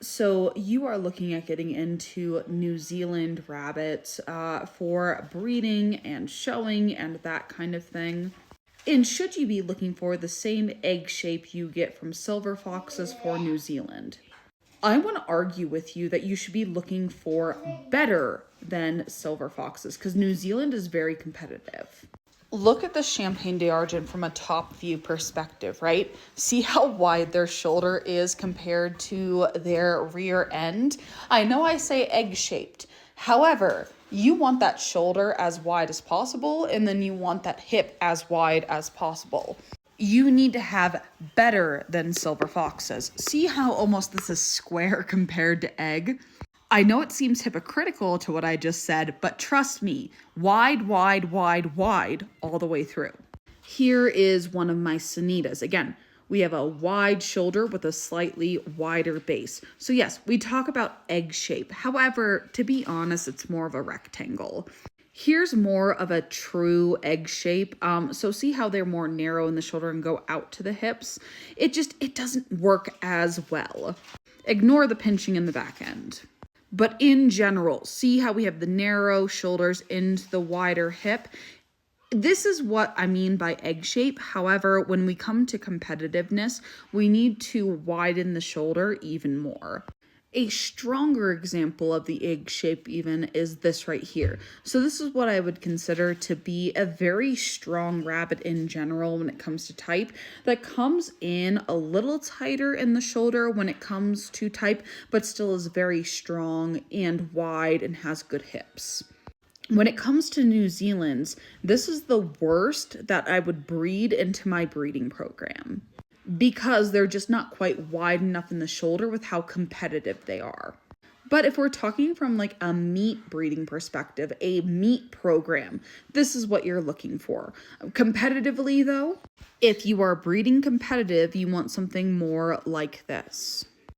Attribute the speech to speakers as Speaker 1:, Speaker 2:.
Speaker 1: So you are looking at getting into New Zealand rabbits for breeding and showing and that kind of thing. And should you be looking for the same egg shape you get from silver foxes for New Zealand? I want to argue with you that you should be looking for better than silver foxes because New Zealand is very competitive. Look at the Champagne d'Argent from a top view perspective, right? See how wide their shoulder is compared to their rear end? I know I say egg-shaped. However, you want that shoulder as wide as possible, and then you want that hip as wide as possible. You need to have better than silver foxes. See how almost this is square compared to egg? I know it seems hypocritical to what I just said, but trust me, wide, wide, wide, wide, all the way through. Here is one of my Sanitas. Again, we have a wide shoulder with a slightly wider base. So yes, we talk about egg shape. However, to be honest, it's more of a rectangle. Here's more of a true egg shape. So see how they're more narrow in the shoulder and go out to the hips? It doesn't work as well. Ignore the pinching in the back end. But in general, see how we have the narrow shoulders into the wider hip? This is what I mean by egg shape. However, when we come to competitiveness, we need to widen the shoulder even more. A stronger example of the egg shape even is this right here. So this is what I would consider to be a very strong rabbit in general when it comes to type, that comes in a little tighter in the shoulder when it comes to type, but still is very strong and wide and has good hips. When it comes to New Zealand's, this is the worst that I would breed into my breeding program, because they're just not quite wide enough in the shoulder with how competitive they are. But if we're talking from like a meat breeding perspective, a meat program, this is what you're looking for. Competitively though, if you are breeding competitive, you want something more like this.